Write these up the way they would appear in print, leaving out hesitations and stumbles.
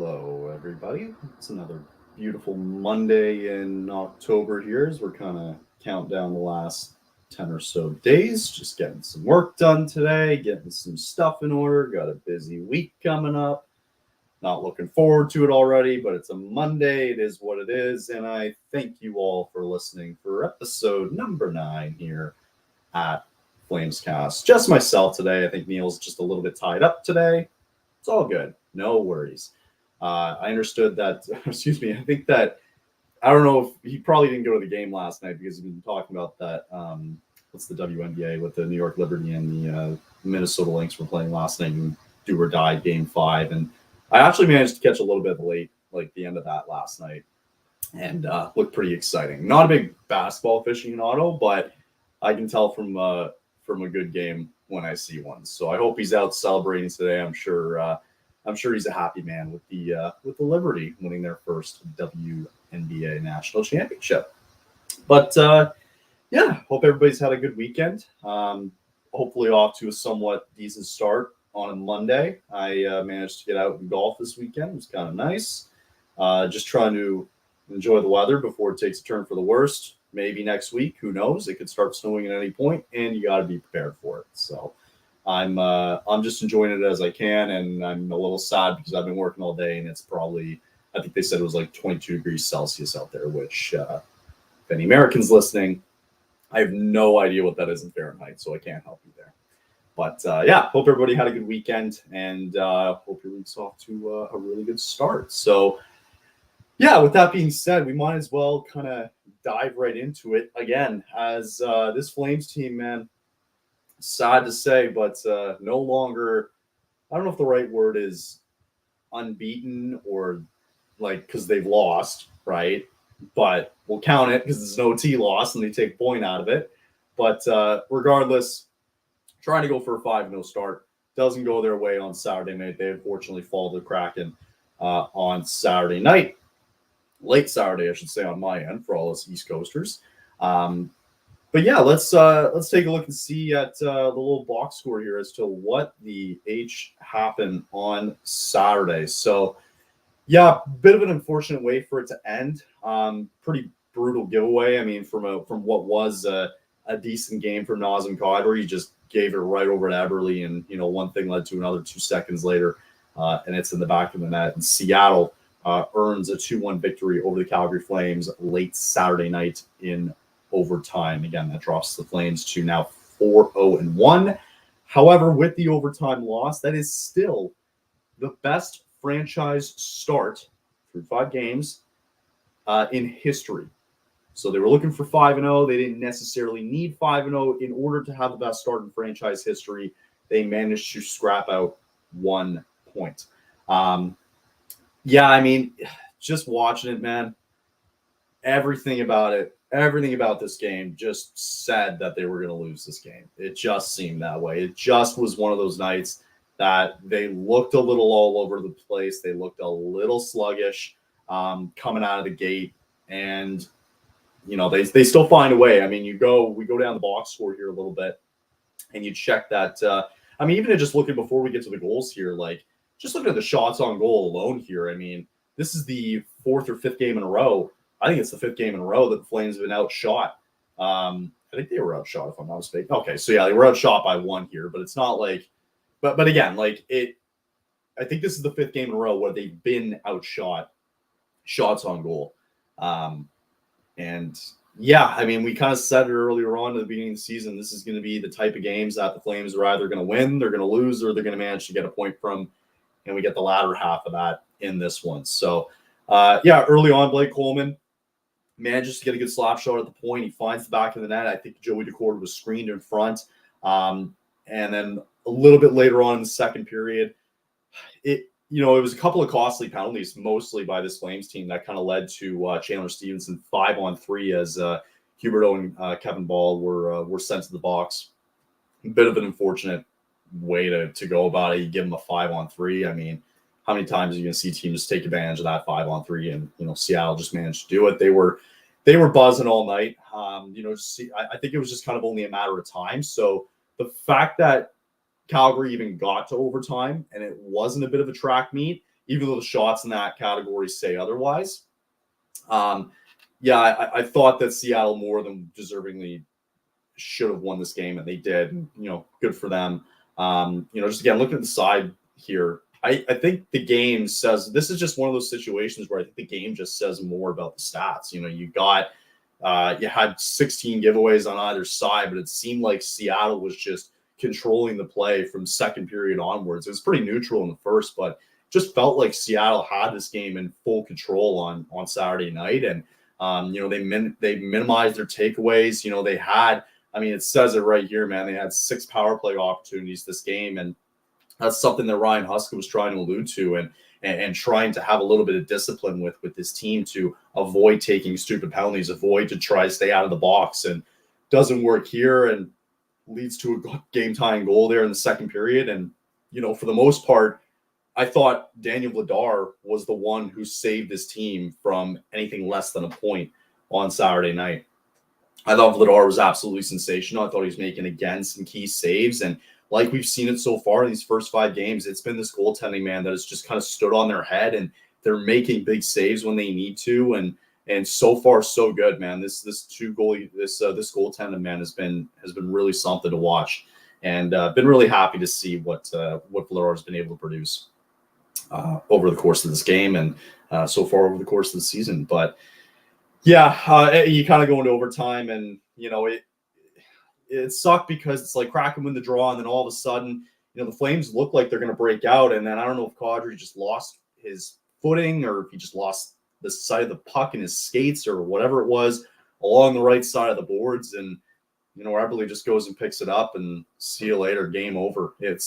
Hello, everybody. It's another beautiful Monday in October here as we're kind of count down the last 10 or so days. Just getting some work done today, getting some stuff in order. Got a busy week coming up. Not looking forward to it already, but it's a Monday. It is what it is. And I thank you all for listening for episode number 9 here at Flamescast. Just myself today. I think Neil's just a little bit tied up today. It's all good. No worries. I understood that, excuse me, I think that, I don't know if he probably didn't go to the game last night because we've been talking about that, what's the WNBA with the New York Liberty and the Minnesota Lynx were playing last night in do or die game 5. And I actually managed to catch a little bit of late, like the end of that last night and looked pretty exciting. Not a big basketball aficionado, but I can tell from a good game when I see one. So I hope he's out celebrating today. I'm sure he's a happy man with the Liberty winning their first WNBA national championship. But yeah, hope everybody's had a good weekend. Hopefully off to a somewhat decent start on a Monday. I managed to get out and golf this weekend. It was kind of nice. Just trying to enjoy the weather before it takes a turn for the worst. Maybe next week, who knows? It could start snowing at any point, and you got to be prepared for it. So I'm just enjoying it as I can, and I'm a little sad because I've been working all day, and it's probably, I think they said it was like 22 degrees Celsius out there, which if any Americans listening, I have no idea what that is in Fahrenheit, so I can't help you there. But yeah, hope everybody had a good weekend, and hope your week's off to a really good start. So yeah, with that being said, we might as well kind of dive right into it again, as this Flames team, man, sad to say, but no longer, I don't know if the right word is unbeaten or like because they've lost, right? But we'll count it because it's an OT loss and they take a point out of it. But regardless, trying to go for a 5-0 start. Doesn't go their way on Saturday night. They unfortunately fall to the Kraken on Saturday night. Late Saturday, I should say, on my end for all us East Coasters. But yeah, let's take a look and see at the little box score here as to what the H happened on Saturday. So yeah, bit of an unfortunate way for it to end. Pretty brutal giveaway. I mean, from what was a decent game for Nazem Kadri, he just gave it right over to Eberle, and one thing led to another 2 seconds later, and it's in the back of the net. And Seattle earns a 2-1 victory over the Calgary Flames late Saturday night in overtime. Again, that drops the Flames to now 4-0-1. However, with the overtime loss, that is still the best franchise start through 5 games in history. So they were looking for 5-0. They didn't necessarily need 5-0 in order to have the best start in franchise history. They managed to scrap out 1 point. Yeah, I mean, just watching it, man, everything about this game just said that they were going to lose this game. It just seemed that way. It just was one of those nights that they looked a little all over the place. They looked a little sluggish coming out of the gate, and they still find a way. I mean, we go down the box score here a little bit, and you check that. I mean, even just looking before we get to the goals here, like just looking at the shots on goal alone here. I mean, this is the 4th or 5th game in a row. I think it's the 5th game in a row that the Flames have been outshot. I think they were outshot, if I'm not mistaken. Okay, so yeah, they were outshot by 1 here, but it's not like, but again, like I think this is the 5th game in a row where they've been outshot shots on goal. And yeah, I mean, we kind of said it earlier on at the beginning of the season. This is going to be the type of games that the Flames are either going to win, they're going to lose, or they're going to manage to get a point from, and we get the latter half of that in this one. So yeah, early on, Blake Coleman manages to get a good slap shot at the point. He finds the back of the net. I think Joey Decord was screened in front. And then a little bit later on in the second period, it was a couple of costly penalties, mostly by this Flames team, that kind of led to Chandler Stevenson 5-on-3 as Huberto and Kevin Ball were sent to the box. A bit of an unfortunate way to go about it. You give them a 5-on-3. I mean, how many times are you going to see teams take advantage of that 5-on-3? And Seattle just managed to do it. They were buzzing all night. I think it was just kind of only a matter of time. So the fact that Calgary even got to overtime and it wasn't a bit of a track meet, even though the shots in that category say otherwise. Yeah, I thought that Seattle more than deservingly should have won this game, and they did. Good for them. Just again, looking at the side here, I think the game says this is just one of those situations where I think the game just says more about the stats. You had 16 giveaways on either side, but it seemed like Seattle was just controlling the play from second period onwards. It was pretty neutral in the first, but just felt like Seattle had this game in full control on Saturday night. And, they minimized their takeaways. They had, it says it right here, man. They had 6 power play opportunities this game. And that's something that Ryan Huska was trying to allude to and trying to have a little bit of discipline with this team to avoid taking stupid penalties, avoid to try to stay out of the box. And doesn't work here and leads to a game-tying goal there in the second period. And, for the most part, I thought Daniel Vladar was the one who saved this team from anything less than a point on Saturday night. I thought Vladar was absolutely sensational. I thought he was making, again, some key saves. And like we've seen it so far in these first 5 games, it's been this goaltending, man, that has just kind of stood on their head, and they're making big saves when they need to. And so far, so good, man. This goaltending, man, has been really something to watch, and been really happy to see what Vladar has been able to produce over the course of this game and so far over the course of the season. But yeah, you kind of go into overtime, and it sucked because it's like Kraken win the draw, and then all of a sudden, the Flames look like they're going to break out. And then I don't know if Kadri just lost his footing or if he just lost the side of the puck in his skates or whatever it was along the right side of the boards. And, Eberle just goes and picks it up, and see you later, game over. It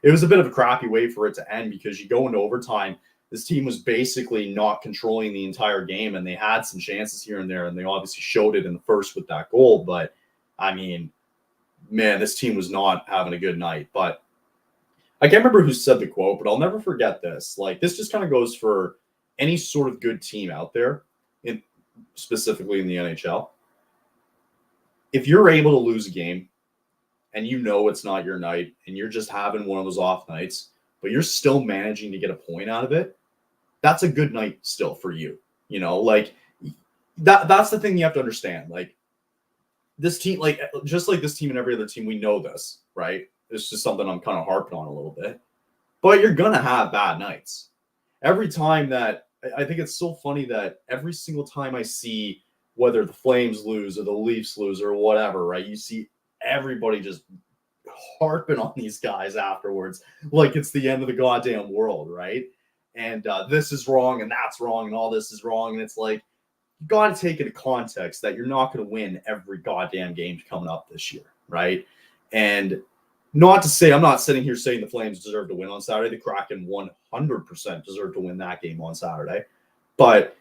was a bit of a crappy way for it to end, because you go into overtime. This team was basically not controlling the entire game, and they had some chances here and there, and they obviously showed it in the first with that goal. But, man, this team was not having a good night. But I can't remember who said the quote, but I'll never forget this. Like, this just kind of goes for any sort of good team out there, specifically in the NHL. If you're able to lose a game and it's not your night and you're just having one of those off nights, but you're still managing to get a point out of it, that's a good night still for you. That's the thing you have to understand. Like, this team, just like this team and every other team, we know this, right? It's just something I'm kind of harping on a little bit. But you're going to have bad nights. Every time that, I think it's so funny that every single time I see, whether the Flames lose or the Leafs lose or whatever, right? You see everybody just harping on these guys afterwards like it's the end of the goddamn world, right? And this is wrong and that's wrong and all this is wrong. And it's like, you got to take into context that you're not going to win every goddamn game coming up this year, right? And not to say, I'm not sitting here saying the Flames deserve to win on Saturday. The Kraken 100% deserve to win that game on Saturday. But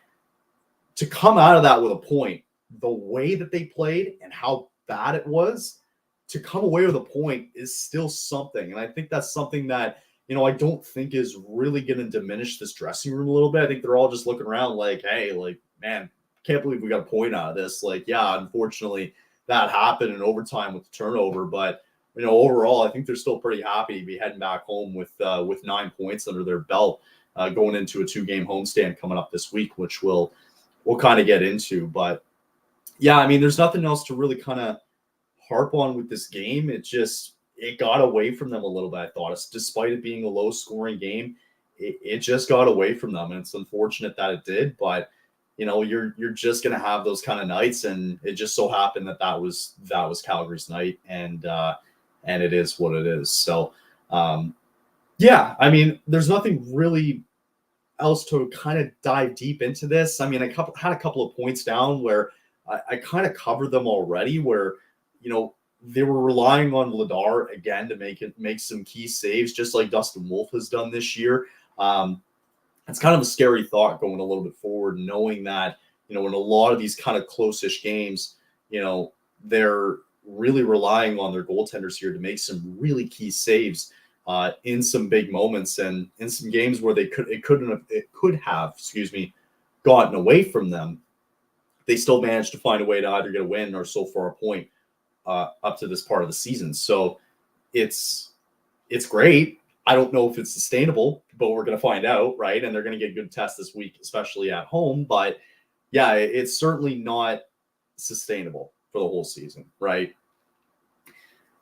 to come out of that with a point, the way that they played and how bad it was, to come away with a point is still something. And I think that's something that, I don't think is really going to diminish this dressing room a little bit. I think they're all just looking around like, hey, like, man, can't believe we got a point out of this. Like, yeah, unfortunately that happened in overtime with the turnover, but overall, I think they're still pretty happy to be heading back home with 9 points under their belt, going into a 2-game homestand coming up this week, which we'll kind of get into. But yeah, there's nothing else to really kind of harp on with this game. It got away from them a little bit. I thought, despite it being a low scoring game, it just got away from them, and it's unfortunate that it did. But you're just gonna have those kind of nights, and it just so happened that was Calgary's night, and it is what it is. So yeah, there's nothing really else to kind of dive deep into this. I had a couple of points down where I kind of covered them already, where they were relying on Vladar again to make some key saves, just like Dustin Wolf has done this year. It's kind of a scary thought going a little bit forward, knowing that, in a lot of these kind of close-ish games, they're really relying on their goaltenders here to make some really key saves in some big moments, and in some games where it could have gotten away from them. They still managed to find a way to either get a win or so far a point up to this part of the season. So it's great. I don't know if it's sustainable, but we're going to find out, right? And they're going to get good tests this week, especially at home. But yeah, it's certainly not sustainable for the whole season, right?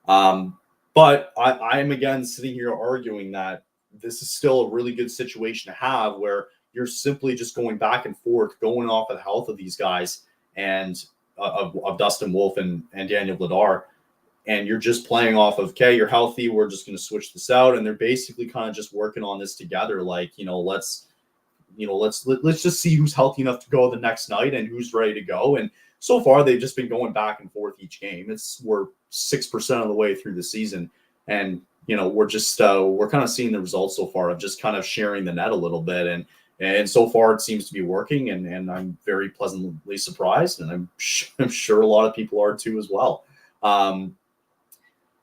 But I'm again sitting here arguing that this is still a really good situation to have where you're simply just going back and forth, going off of the health of these guys and of Dustin Wolf and Daniel Vladar. And you're just playing off of, okay, you're healthy, we're just going to switch this out. And they're basically kind of just working on this together. Like, let's just see who's healthy enough to go the next night and who's ready to go. And so far, they've just been going back and forth each game. We're 6% of the way through the season. And, we're just, we're kind of seeing the results so far of just kind of sharing the net a little bit. And so far it seems to be working. And I'm very pleasantly surprised. And I'm sure a lot of people are too as well.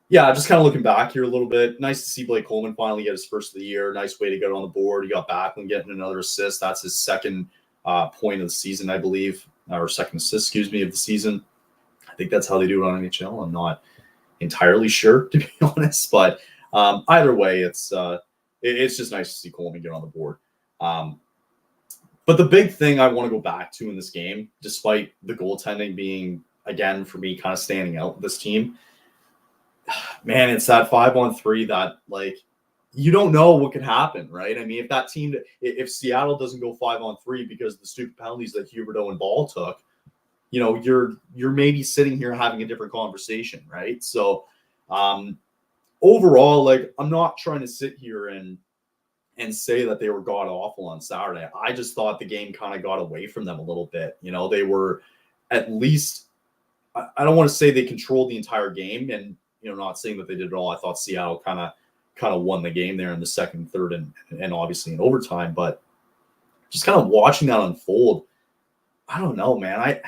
Yeah, just kind of looking back here a little bit. Nice to see Blake Coleman finally get his first of the year. Nice way to get on the board. He got Backlund getting another assist. That's his second point of the season, I believe, or second assist, of the season. I think that's how they do it on NHL. I'm not entirely sure, to be honest, but either way, it's just nice to see Coleman get on the board. But the big thing I want to go back to in this game, despite the goaltending being, again, for me, kind of standing out with this team, man, it's that 5-on-3 that, like, you don't know what could happen, right? I mean, if Seattle doesn't go 5-on-3 because of the stupid penalties that Huberdeau and Ball took, you're maybe sitting here having a different conversation, right? So overall, like, I'm not trying to sit here and say that they were god awful on Saturday. I just thought the game kind of got away from them a little bit. They were at least, I don't want to say they controlled the entire game, and not saying that they did it all. I thought Seattle kind of won the game there in the second, third, and obviously in overtime. But just kind of watching that unfold, I don't know, man.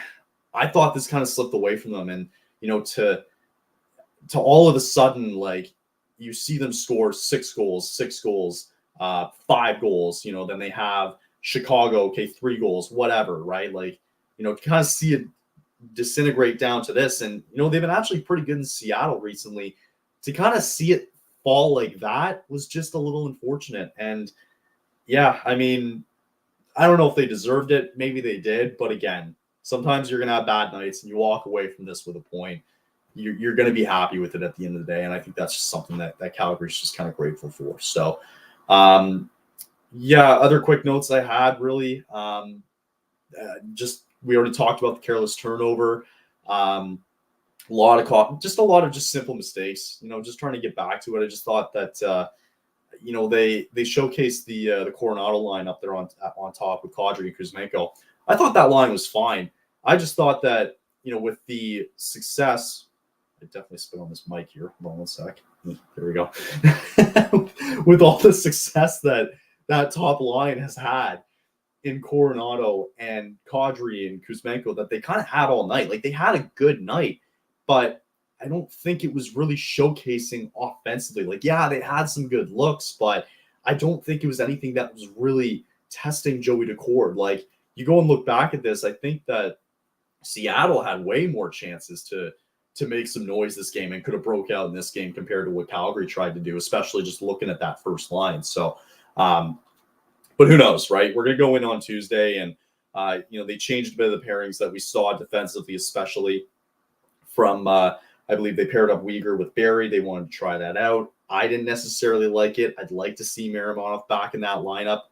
I thought this kind of slipped away from them, and to all of a sudden, like, you see them score 6 goals, 5 goals. Then they have Chicago, 3 goals, whatever, right? Like, kind of see it disintegrate down to this. And they've been actually pretty good in Seattle recently. To kind of see it fall like that was just a little unfortunate. And yeah, I mean, I don't know if they deserved it. Maybe they did, but again, sometimes you're gonna have bad nights and you walk away from this with a point. You're going to be happy with it at the end of the day. And I think that's just something that Calgary's just kind of grateful for. So yeah, other quick notes I had really, we already talked about the careless turnover. A lot of just simple mistakes, just trying to get back to it. I just thought that, they showcased the Coronado line up there on top with Kadri and Kuzmenko. I thought that line was fine. I just thought that, with the success, I definitely spit on this mic here. Hold on one sec. There we go. With all the success that top line has had in Coronado and Kadri and Kuzmenko that they kind of had all night. Like, they had a good night, but I don't think it was really showcasing offensively. Like, yeah, they had some good looks, but I don't think it was anything that was really testing Joey Decord. Like, you go and look back at this, I think that Seattle had way more chances to make some noise this game and could have broke out in this game compared to what Calgary tried to do, especially just looking at that first line. So, but who knows, right? We're going to go in on Tuesday, and, they changed a bit of the pairings that we saw defensively, especially from, I believe they paired up Weegar with Barrie. They wanted to try that out. I didn't necessarily like it. I'd like to see Miromanov back in that lineup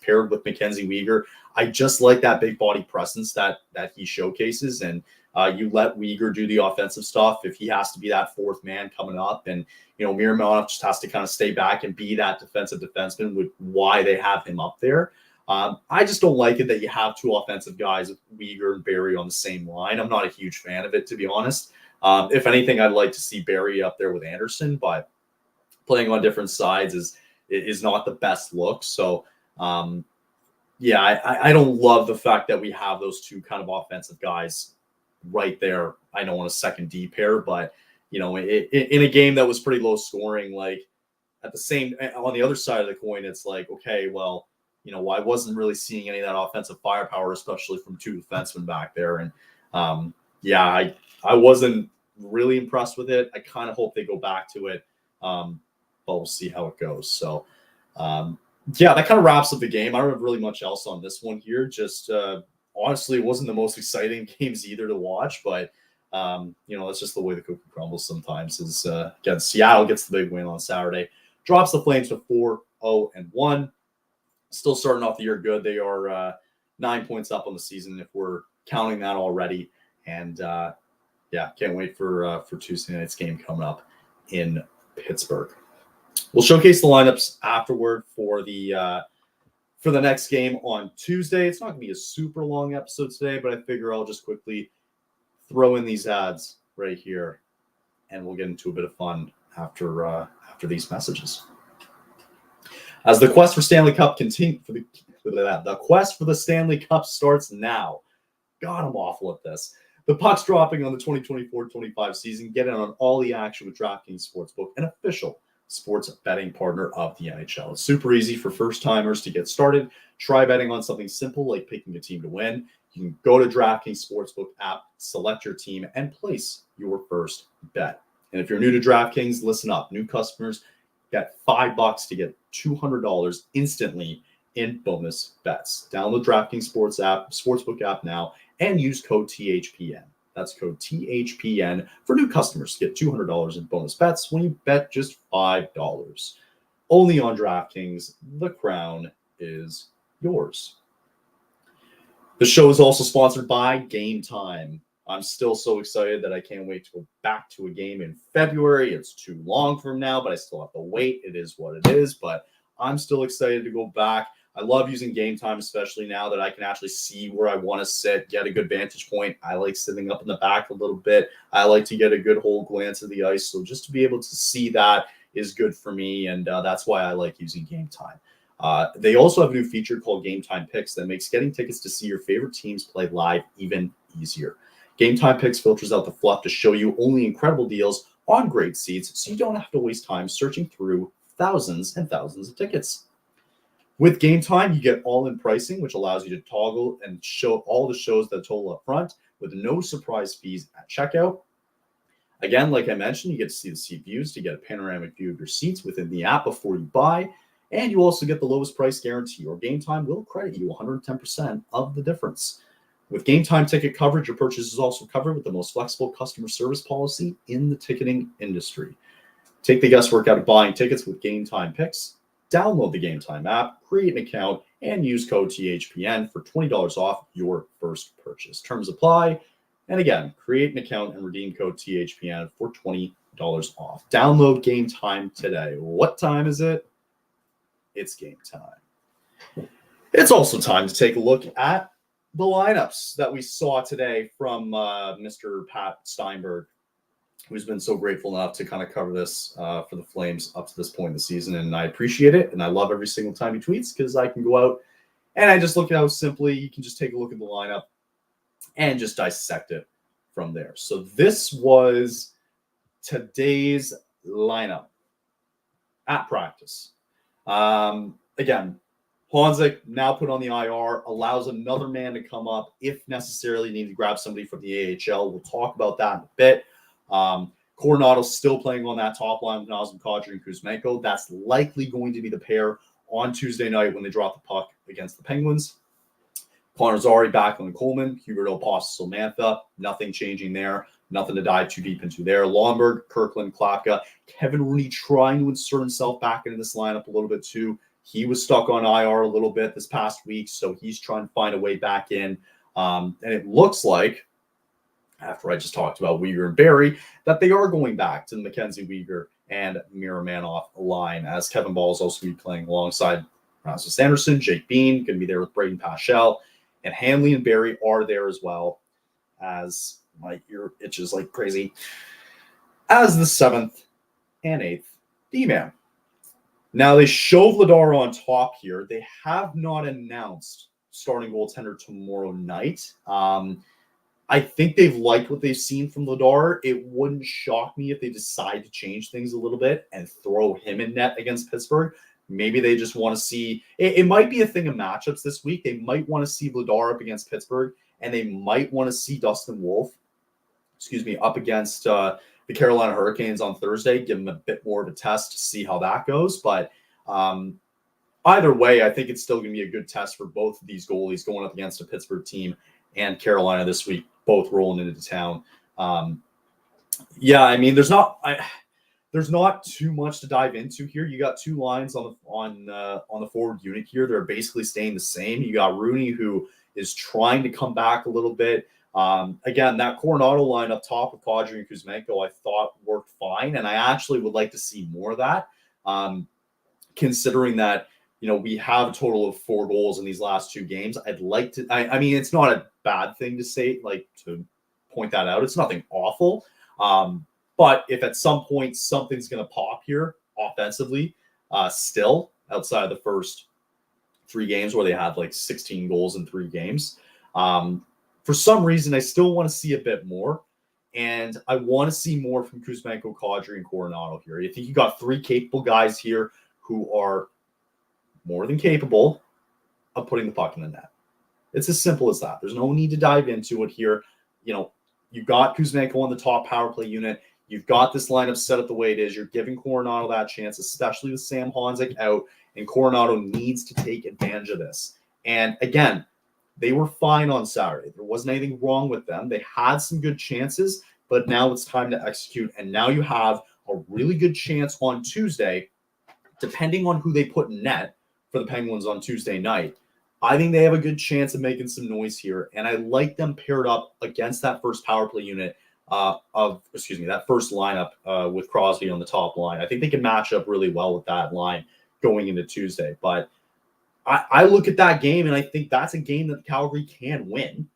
paired with Mackenzie Weegar. I just like that big body presence that he showcases, and you let Weegar do the offensive stuff if he has to be that fourth man coming up, and Miromanov just has to kind of stay back and be that defensive defenseman, with why they have him up there. I just don't like it that you have 2 offensive guys, Weegar and Barrie, on the same line. I'm not a huge fan of it, to be honest. If anything, I'd like to see Barrie up there with Anderson, but playing on different sides is not the best look. So, yeah, I don't love the fact that we have those 2 kind of offensive guys right there. I know on a second D pair, but in a game that was pretty low scoring, like, on the other side of the coin, it's like, okay, well, I wasn't really seeing any of that offensive firepower, especially from 2 defensemen back there. And yeah, I wasn't really impressed with it. I kind of hope they go back to it. but we'll see how it goes. So, yeah, that kind of wraps up the game. I don't have really much else on this one here. Just honestly, it wasn't the most exciting games either to watch, but that's just the way the cookie crumbles sometimes. Is again, Seattle gets the big win on Saturday, drops the Flames to 4-0-1. Still starting off the year good. They are 9 points up on the season if we're counting that already. And can't wait for Tuesday night's game coming up in Pittsburgh. We'll showcase the lineups afterward for the next game on Tuesday. It's not going to be a super long episode today, but I figure I'll just quickly throw in these ads right here, and we'll get into a bit of fun after these messages. As the quest for Stanley Cup the quest for the Stanley Cup starts now. God, I'm awful at this. The puck's dropping on the 2024-25 season. Get in on all the action with DraftKings Sportsbook, an official sports betting partner of the NHL. It's super easy for first-timers to get started. Try betting on something simple like picking a team to win. You can go to DraftKings Sportsbook app, select your team, and place your first bet. And if you're new to DraftKings, listen up. New customers get $5 to get $200 instantly in bonus bets. Download DraftKings Sportsbook app now and use code THPN. That's code THPN for new customers to get $200 in bonus bets when you bet just $5. Only on DraftKings. The crown is yours. The show is also sponsored by Game Time. I'm still so excited that I can't wait to go back to a game in February. It's too long from now, but I still have to wait. It is what it is, but I'm still excited to go back. I love using Game Time, especially now that I can actually see where I want to sit, get a good vantage point. I like sitting up in the back a little bit. I like to get a good whole glance of the ice. So just to be able to see that is good for me, and that's why I like using Game Time. They also have a new feature called Game Time Picks that makes getting tickets to see your favorite teams play live even easier. Game Time Picks filters out the fluff to show you only incredible deals on great seats, so you don't have to waste time searching through thousands and thousands of tickets. With Game Time, you get all-in pricing, which allows you to toggle and show all the shows that total up front with no surprise fees at checkout. Again, like I mentioned, you get to see the seat views to get a panoramic view of your seats within the app before you buy, and you also get the lowest price guarantee, or Game Time will credit you 110% of the difference. With Game Time ticket coverage, your purchase is also covered with the most flexible customer service policy in the ticketing industry. Take the guesswork out of buying tickets with Game Time Picks. Download the Game Time app, create an account, and use code THPN for $20 off your first purchase. Terms apply. And again, create an account and redeem code THPN for $20 off. Download Game Time today. What time is it? It's game time. It's also time to take a look at the lineups that we saw today from Mr. Pat Steinberg, who's been so grateful enough to kind of cover this for the Flames up to this point in the season. And I appreciate it. And I love every single time he tweets because I can go out and I just look at how simply you can just take a look at the lineup and just dissect it from there. So this was today's lineup at practice. Again, Honzek now put on the IR, allows another man to come up if necessarily need to grab somebody from the AHL. We'll talk about that in a bit. Coronado's still playing on that top line with Nazem Kadri and Kuzmenko. That's likely going to be the pair on Tuesday night when they drop the puck against the Penguins. Connor Zary back on Coleman, Huberdeau, Posse, Mantha. Nothing changing there. Nothing to dive too deep into there. Lomberg, Kirkland, Klapka. Kevin Rooney trying to insert himself back into this lineup a little bit too. He was stuck on IR a little bit this past week, so he's trying to find a way back in. And it looks like, after I just talked about Weegar and Barry, that they are going back to the Mackenzie Weegar and Miromanov line, as Kevin Ball is also going to be playing alongside Rasmus Anderson, Jake Bean, going to be there with Braden Paschal, and Hanley and Barry are there as well, as my ear itches like crazy, as the 7th and 8th D-man. Now, they show Vladar on top here. They have not announced starting goaltender tomorrow night. I think they've liked what they've seen from Vladar. It wouldn't shock me if they decide to change things a little bit and throw him in net against Pittsburgh. Maybe they just want to see – it might be a thing of matchups this week. They might want to see Vladar up against Pittsburgh, and they might want to see Dustin Wolf, up against the Carolina Hurricanes on Thursday, give them a bit more of a test to see how that goes. But either way, I think it's still going to be a good test for both of these goalies going up against a Pittsburgh team and Carolina this week, both rolling into town. I mean, there's not too much to dive into here. You got two lines on the forward unit here. They're basically staying the same. You got Rooney, who is trying to come back a little bit. Again, that Coronado line up top with Kadri and Kuzmenko, I thought worked fine, and I actually would like to see more of that, considering that we have a total of 4 goals in these last 2 games. I'd like to. I mean, it's not a bad thing to say, like, to point that out. It's nothing awful. But if at some point something's going to pop here offensively, still outside of the first 3 games where they had like 16 goals in 3 games, for some reason I still want to see a bit more, and I want to see more from Kuzmenko, Kadri, and Coronado here. I think you got 3 capable guys here who are more than capable of putting the puck in the net. It's as simple as that. There's no need to dive into it here. You've got Kuzmenko on the top power play unit. You've got this lineup set up the way it is. You're giving Coronado that chance, especially with Sam Honzek out, and Coronado needs to take advantage of this. And again, they were fine on Saturday. There wasn't anything wrong with them. They had some good chances, but now it's time to execute. And now you have a really good chance on Tuesday, depending on who they put in net for the Penguins on Tuesday night. I think they have a good chance of making some noise here, and I like them paired up against that first power play unit that first lineup with Crosby on the top line. I think they can match up really well with that line going into Tuesday. But I look at that game, and I think that's a game that Calgary can win.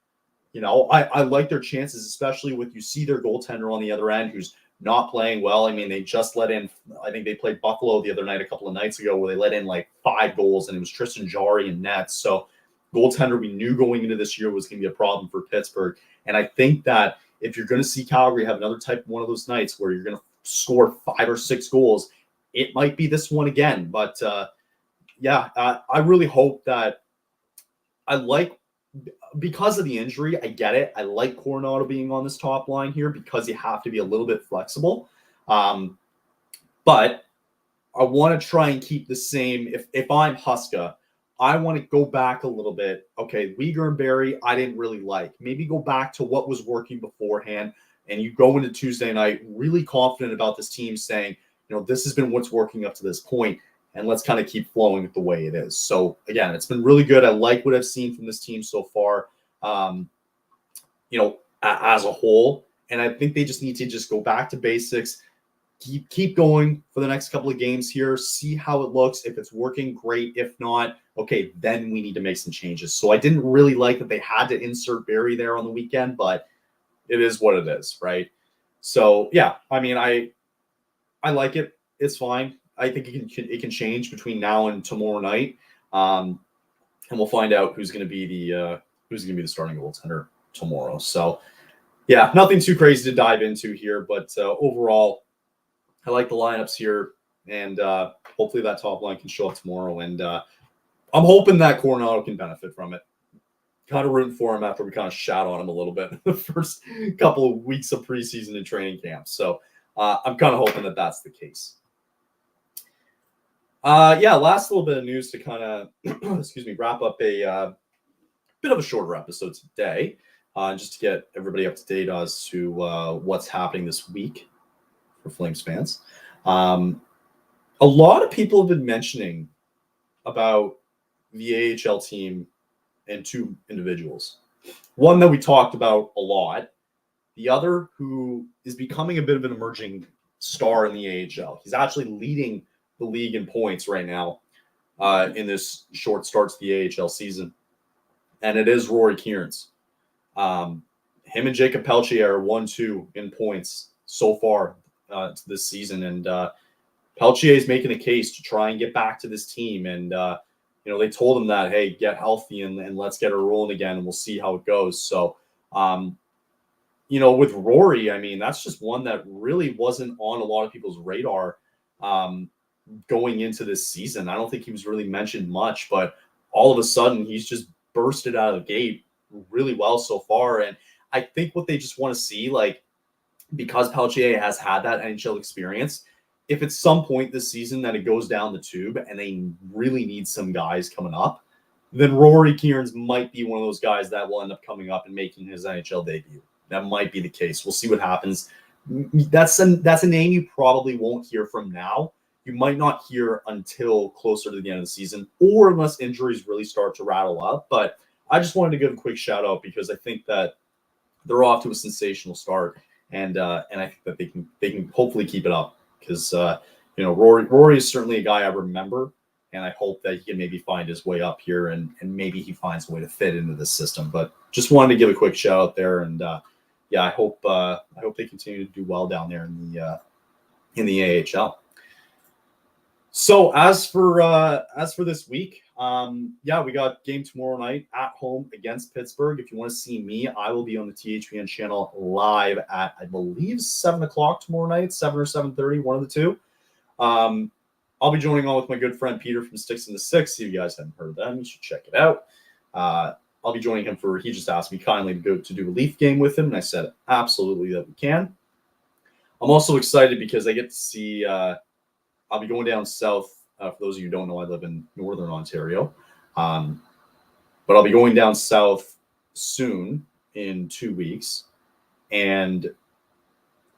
I like their chances, especially with you see their goaltender on the other end who's not playing well. I mean, they just let in, I think they played Buffalo the other night, a couple of nights ago, where they let in like 5 goals, and it was Tristan Jarry in net. So goaltender we knew going into this year was going to be a problem for Pittsburgh. And I think that if you're going to see Calgary have another type one of those nights where you're going to score 5 or 6 goals, it might be this one again. But I really hope that because of the injury, I get it. I like Coronado being on this top line here because you have to be a little bit flexible. But I want to try and keep the same. If I'm Huska, I want to go back a little bit. Okay, Weegar and Barry, I didn't really like. Maybe go back to what was working beforehand, and you go into Tuesday night really confident about this team, saying, this has been what's working up to this point, and let's kind of keep flowing it the way it is. So again, it's been really good. I like what I've seen from this team so far, as a whole. And I think they just need to just go back to basics, keep going for the next couple of games here, see how it looks. If it's working, great. If not, okay, then we need to make some changes. So I didn't really like that they had to insert Barry there on the weekend, but it is what it is, right? So yeah, I mean, I like it. It's fine. I think it can change between now and tomorrow night, and we'll find out who's going to be the starting goaltender tomorrow. So yeah, nothing too crazy to dive into here, but overall, I like the lineups here, and hopefully that top line can show up tomorrow. And I'm hoping that Coronado can benefit from it. Kind of rooting for him after we kind of shat on him a little bit the first couple of weeks of preseason and training camp. So I'm kind of hoping that that's the case. Last little bit of news to kind of, wrap up a bit of a shorter episode today, just to get everybody up to date as to what's happening this week for Flames fans. A lot of people have been mentioning about the AHL team and 2 individuals. One that we talked about a lot, the other who is becoming a bit of an emerging star in the AHL. He's actually leading the league in points right now in this short start to the AHL season. And it is Rory Kearns. Him and Jacob Pelchier are 1-2 in points so far this season. And Pelchier is making a case to try and get back to this team. And, they told him that, hey, get healthy and let's get her rolling again, and we'll see how it goes. So, with Rory, I mean, that's just one that really wasn't on a lot of people's radar going into this season. I don't think he was really mentioned much, but all of a sudden he's just bursted out of the gate really well so far. And I think what they just want to see, like, because Peltier has had that NHL experience, if at some point this season that it goes down the tube and they really need some guys coming up, then Rory Kearns might be one of those guys that will end up coming up and making his NHL debut. That might be the case. We'll see what happens. That's a name you probably won't hear from now. You might not hear until closer to the end of the season, or unless injuries really start to rattle up. But I just wanted to give a quick shout out because I think that they're off to a sensational start, and I think that they can hopefully keep it up because Rory is certainly a guy I remember, and I hope that he can maybe find his way up here and maybe he finds a way to fit into this system. But just wanted to give a quick shout out there, and I hope they continue to do well down there in the AHL. So as for this week, we got game tomorrow night at home against Pittsburgh. If you want to see me, I will be on the THPN channel live at, I believe, 7 o'clock tomorrow night, 7 or 7:30, one of the two. I'll be joining on with my good friend Peter from Sticks in the Six. If you guys haven't heard of them, you should check it out. I'll be joining him he just asked me kindly to go to do a Leaf game with him, and I said absolutely that we can. I'm also excited because I get to see. I'll be going down south. For those of you who don't know, I live in Northern Ontario. But I'll be going down south soon in 2 weeks. And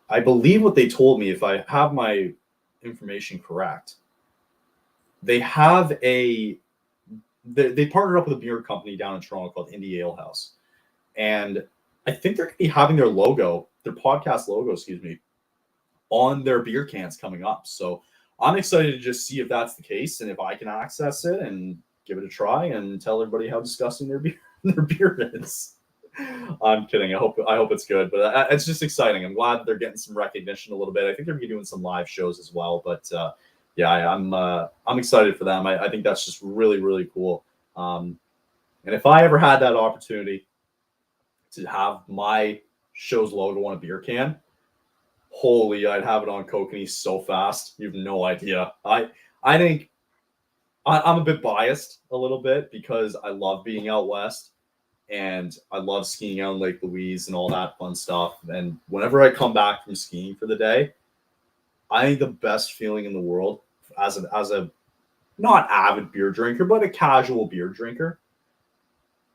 I believe what they told me, if I have my information correct, they have they partnered up with a beer company down in Toronto called Indie Ale House. And I think they're going to be having their podcast logo, on their beer cans coming up. So I'm excited to just see if that's the case and if I can access it and give it a try and tell everybody how disgusting their beer is. I'm kidding. I hope it's good, but it's just exciting. I'm glad they're getting some recognition a little bit. I think they're going to be doing some live shows as well, but I'm excited for them. I think that's just really, really cool. And if I ever had that opportunity to have my show's logo on a beer can, holy, I'd have it on Kokanee so fast. You have no idea. I think I'm a bit biased a little bit because I love being out west and I love skiing out in Lake Louise and all that fun stuff. And whenever I come back from skiing for the day, I think the best feeling in the world as a not avid beer drinker, but a casual beer drinker,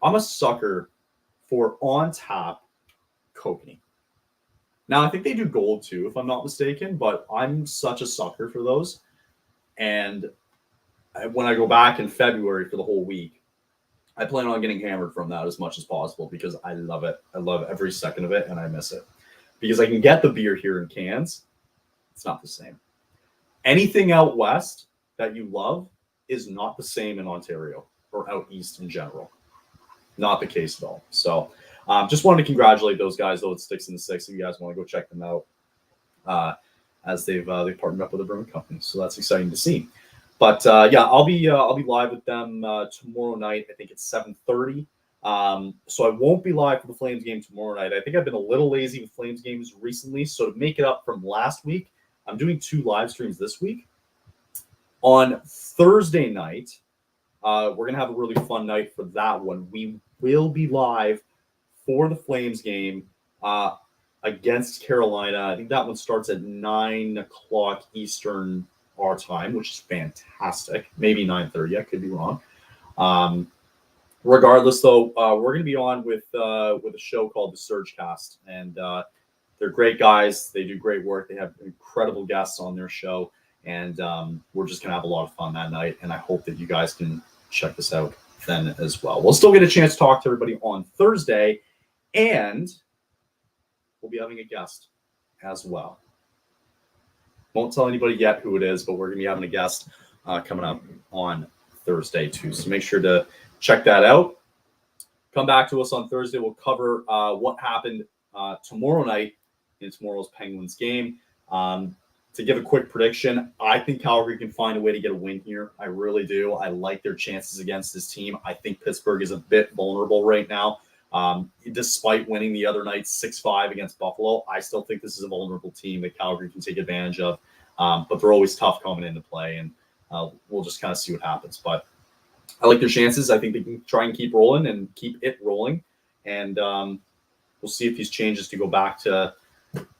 I'm a sucker for on tap Kokanee. Now, I think they do gold too, if I'm not mistaken, but I'm such a sucker for those. And when I go back in February for the whole week, I plan on getting hammered from that as much as possible because I love it. I love every second of it, and I miss it. Because I can get the beer here in cans. It's not the same. Anything out west that you love is not the same in Ontario or out east in general. Not the case at all. So just wanted to congratulate those guys, though. It Sticks in the Six. If you guys want to go check them out, as they've partnered up with a brewing company, so that's exciting to see. But I'll be live with them tomorrow night. I think it's 7:30. So I won't be live for the Flames game tomorrow night. I think I've been a little lazy with Flames games recently, so to make it up from last week, I'm doing 2 live streams this week. On Thursday night, we're gonna have a really fun night for that one. We will be live for the Flames game against Carolina. I think that one starts at 9 o'clock Eastern our time, which is fantastic. Maybe 9:30. I could be wrong. Regardless, though, we're going to be on with a show called the Surgecast, and they're great guys. They do great work. They have incredible guests on their show, and we're just going to have a lot of fun that night. And I hope that you guys can check this out then as well. We'll still get a chance to talk to everybody on Thursday, and we'll be having a guest as well. Won't tell anybody yet who it is, but we're going to be having a guest coming up on Thursday too. So make sure to check that out. Come back to us on Thursday. We'll cover what happened tomorrow night in tomorrow's Penguins game. To give a quick prediction, I think Calgary can find a way to get a win here. I really do. I like their chances against this team. I think Pittsburgh is a bit vulnerable right now. Despite winning the other night 6-5 against Buffalo, I still think this is a vulnerable team that Calgary can take advantage of. But they're always tough coming into play, and we'll just kind of see what happens. But I like their chances. I think they can try and keep rolling and keep it rolling. And we'll see if these changes to go back to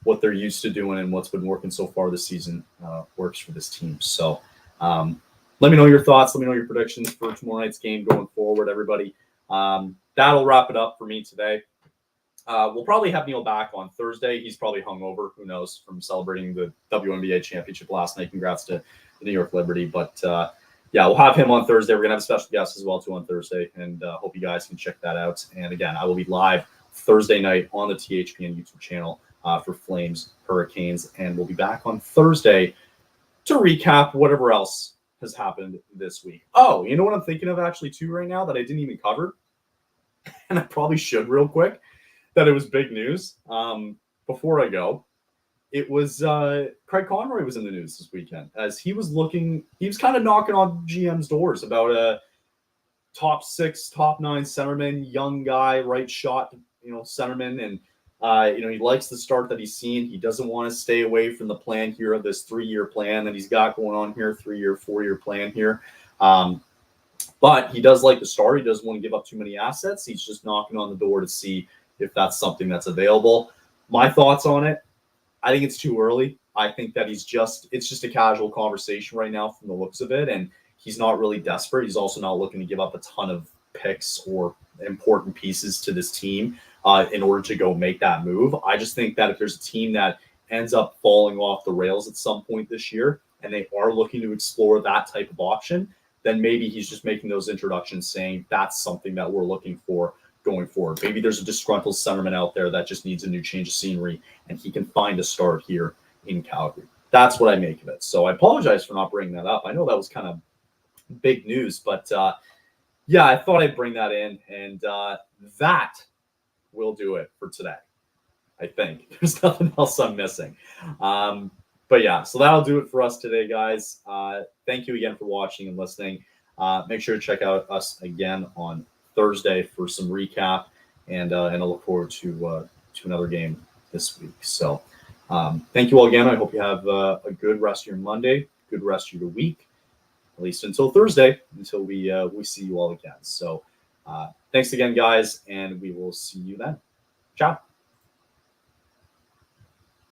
what they're used to doing and what's been working so far this season works for this team. So let me know your thoughts. Let me know your predictions for tomorrow night's game going forward, everybody. That'll wrap it up for me today. We'll probably have Neil back on Thursday. He's probably hungover, who knows, from celebrating the WNBA championship last night. Congrats to the New York Liberty. But yeah, we'll have him on Thursday. We're going to have a special guest as well, too, on Thursday. And hope you guys can check that out. And again, I will be live Thursday night on the THPN YouTube channel for Flames Hurricanes. And we'll be back on Thursday to recap whatever else has happened this week. Oh, you know what I'm thinking of actually, too, right now that I didn't even cover? And I probably should real quick. That it was big news. Before I go, it was Craig Conroy was in the news this weekend as he was kind of knocking on GM's doors about a top 6, top 9 centerman, young guy, right shot, centerman. And, he likes the start that he's seen. He doesn't want to stay away from the plan here of this 3-year plan that he's got going on here, 3-year, 4-year plan here. But he does like the start. He doesn't want to give up too many assets. He's just knocking on the door to see if that's something that's available. My thoughts on it, I think it's too early. I think that it's just a casual conversation right now from the looks of it. And he's not really desperate. He's also not looking to give up a ton of picks or important pieces to this team in order to go make that move. I just think that if there's a team that ends up falling off the rails at some point this year and they are looking to explore that type of option, then maybe he's just making those introductions saying that's something that we're looking for going forward. Maybe there's a disgruntled centerman out there that just needs a new change of scenery and he can find a start here in Calgary. That's what I make of it. So I apologize for not bringing that up. I know that was kind of big news, but yeah, I thought I'd bring that in, and that will do it for today. I think there's nothing else I'm missing. But yeah, so that'll do it for us today, guys. Thank you again for watching and listening. Make sure to check out us again on Thursday for some recap, and I look forward to another game this week. So thank you all again. I hope you have a good rest of your Monday, good rest of your week, at least until Thursday, until we see you all again. So thanks again, guys, and we will see you then. Ciao.